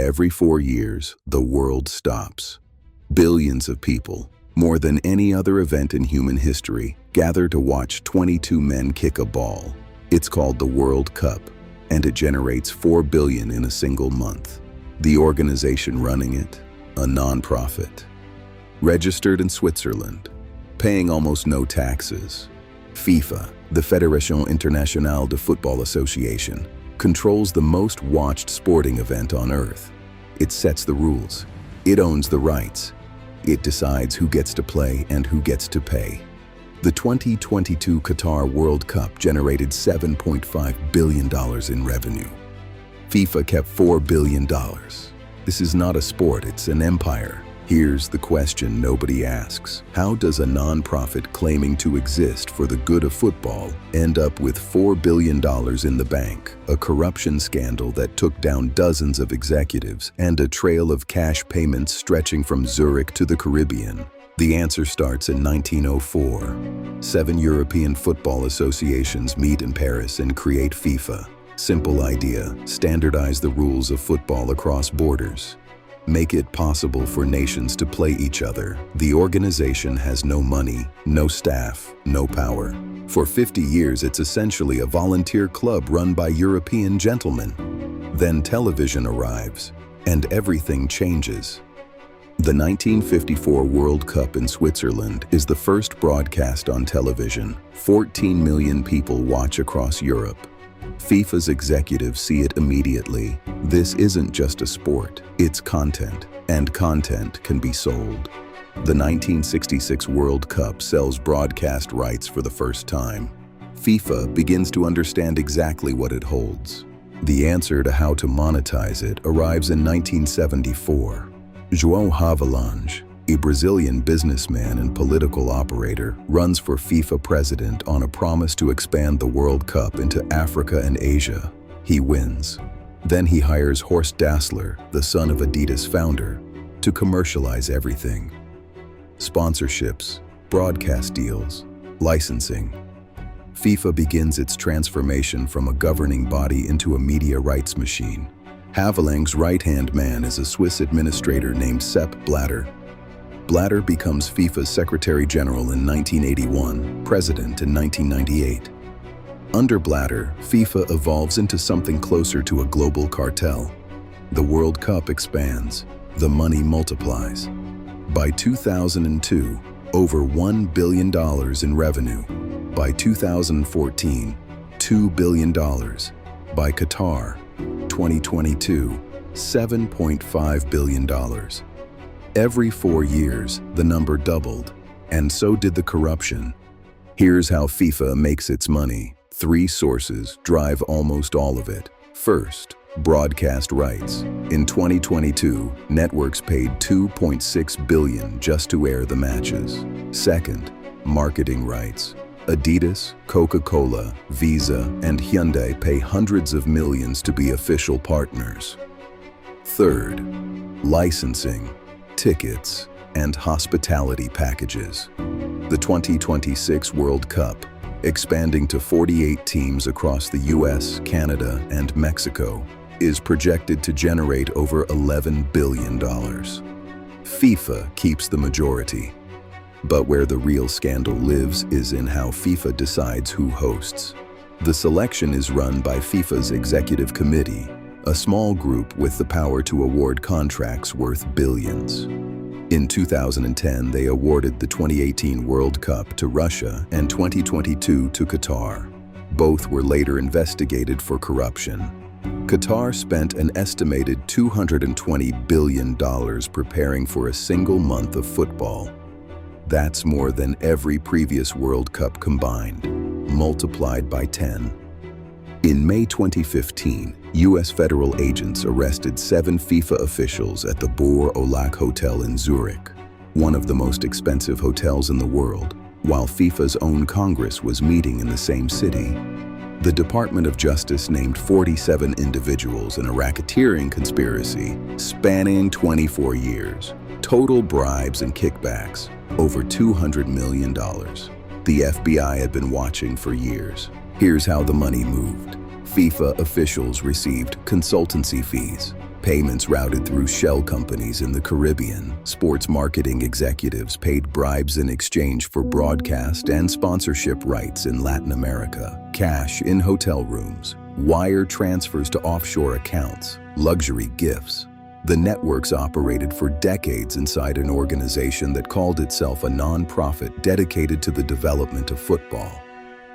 every 4 years, the world stops. Billions of people, more than any other event in human history, gather to watch 22 men kick a ball. It's called the World Cup, and it generates $4 billion in a single month. The organization running it, a non-profit. Registered in Switzerland, paying almost no taxes. FIFA, the Fédération Internationale de Football Association, controls the most watched sporting event on Earth. It sets the rules. It owns the rights. It decides who gets to play and who gets to pay. The 2022 Qatar World Cup generated $7.5 billion in revenue. FIFA kept $4 billion. This is not a sport, it's an empire. Here's the question nobody asks. How does a non-profit claiming to exist for the good of football end up with $4 billion in the bank, a corruption scandal that took down dozens of executives, and a trail of cash payments stretching from Zurich to the Caribbean? The answer starts in 1904. 7 European football associations meet in Paris and create FIFA. Simple idea: standardize the rules of football across borders. Make it possible for nations to play each other. The organization has no money, no staff, no power. For 50 years, it's essentially a volunteer club run by European gentlemen. Then television arrives, and everything changes. The 1954 World Cup in Switzerland is the first broadcast on television. 14 million people watch across Europe. FIFA's executives see it immediately. This isn't just a sport, it's content, and content can be sold. The 1966 World Cup sells broadcast rights for the first time. FIFA begins to understand exactly what it holds. The answer to how to monetize it arrives in 1974. João Havelange, a Brazilian businessman and political operator, runs for FIFA president on a promise to expand the World Cup into Africa and Asia. He wins. Then he hires Horst Dassler, the son of Adidas founder, to commercialize everything. Sponsorships, broadcast deals, licensing. FIFA begins its transformation from a governing body into a media rights machine. Havelange's right-hand man is a Swiss administrator named Sepp Blatter. Blatter becomes FIFA's Secretary General in 1981, President in 1998. Under Blatter, FIFA evolves into something closer to a global cartel. The World Cup expands. The money multiplies. By 2002, over $1 billion in revenue. By 2014, $2 billion. By Qatar, 2022, $7.5 billion. Every 4 years, the number doubled, and so did the corruption. Here's how FIFA makes its money. 3 sources drive almost all of it. First, broadcast rights. In 2022, networks paid $2.6 billion just to air the matches. Second, marketing rights. Adidas, Coca-Cola, Visa, and Hyundai pay hundreds of millions to be official partners. Third, licensing, tickets, and hospitality packages. The 2026 World Cup, expanding to 48 teams across the US, Canada, and Mexico, is projected to generate over $11 billion. FIFA keeps the majority. But where the real scandal lives is in how FIFA decides who hosts. The selection is run by FIFA's Executive Committee, a small group with the power to award contracts worth billions. In 2010, they awarded the 2018 World Cup to Russia and 2022 to Qatar. Both were later investigated for corruption. Qatar spent an estimated $220 billion preparing for a single month of football. That's more than every previous World Cup combined, multiplied by 10. In May 2015, U.S. federal agents arrested 7 FIFA officials at the Boer Olac Hotel in Zurich, one of the most expensive hotels in the world, while FIFA's own Congress was meeting in the same city. The Department of Justice named 47 individuals in a racketeering conspiracy spanning 24 years. Total bribes and kickbacks, over $200 million. The FBI had been watching for years. Here's how the money moved. FIFA officials received consultancy fees. Payments routed through shell companies in the Caribbean. Sports marketing executives paid bribes in exchange for broadcast and sponsorship rights in Latin America. Cash in hotel rooms. Wire transfers to offshore accounts. Luxury gifts. The networks operated for decades inside an organization that called itself a non-profit dedicated to the development of football.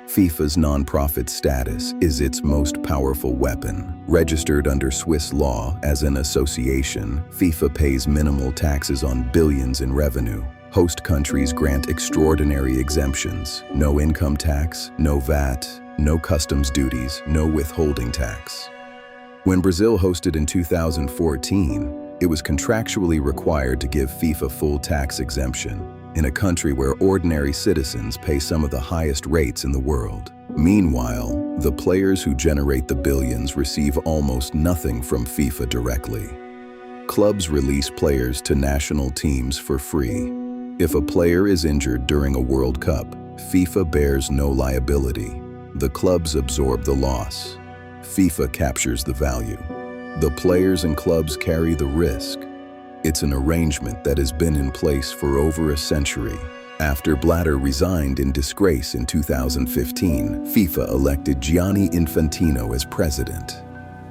FIFA's non-profit status is its most powerful weapon. Registered under Swiss law as an association, FIFA pays minimal taxes on billions in revenue. Host countries grant extraordinary exemptions. No income tax, no VAT, no customs duties, no withholding tax. When Brazil hosted in 2014, it was contractually required to give FIFA full tax exemption, in a country where ordinary citizens pay some of the highest rates in the world. Meanwhile, the players who generate the billions receive almost nothing from FIFA directly. Clubs release players to national teams for free. If a player is injured during a World Cup, FIFA bears no liability. The clubs absorb the loss. FIFA captures the value. The players and clubs carry the risk. It's an arrangement that has been in place for over a century. After Blatter resigned in disgrace in 2015, FIFA elected Gianni Infantino as president.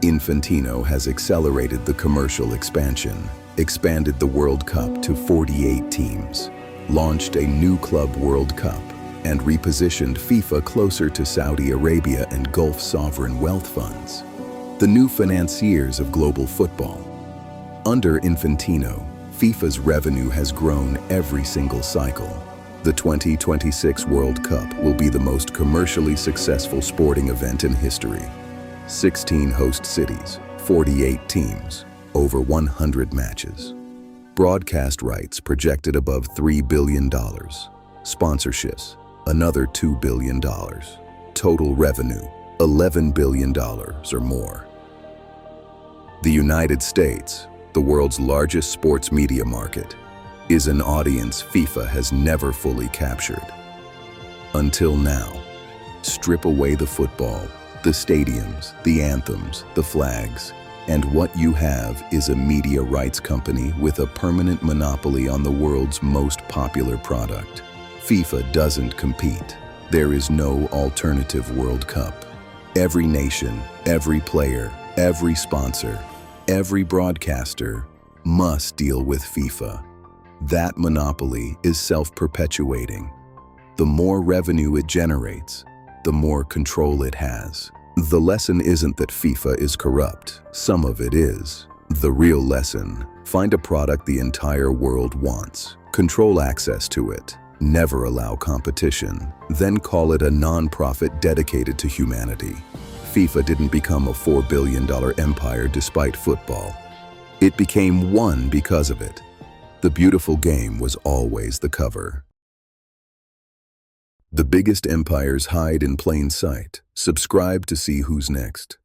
Infantino has accelerated the commercial expansion, expanded the World Cup to 48 teams, launched a new Club World Cup, and repositioned FIFA closer to Saudi Arabia and Gulf sovereign wealth funds, the new financiers of global football. Under Infantino, FIFA's revenue has grown every single cycle. The 2026 World Cup will be the most commercially successful sporting event in history. 16 host cities, 48 teams, over 100 matches. Broadcast rights projected above $3 billion. Sponsorships, another $2 billion. Total revenue, $11 billion or more. The United States, the world's largest sports media market, is an audience FIFA has never fully captured. Until now. Strip away the football, the stadiums, the anthems, the flags, and what you have is a media rights company with a permanent monopoly on the world's most popular product. FIFA doesn't compete. There is no alternative World Cup. Every nation, every player, every sponsor, every broadcaster must deal with FIFA. That monopoly is self-perpetuating. The more revenue it generates, the more control it has. The lesson isn't that FIFA is corrupt. Some of it is. The real lesson: find a product the entire world wants. Control access to it. Never allow competition. Then call it a non-profit dedicated to humanity. FIFA didn't become a $4 billion empire despite football. It became one because of it. The beautiful game was always the cover. The biggest empires hide in plain sight. Subscribe to see who's next.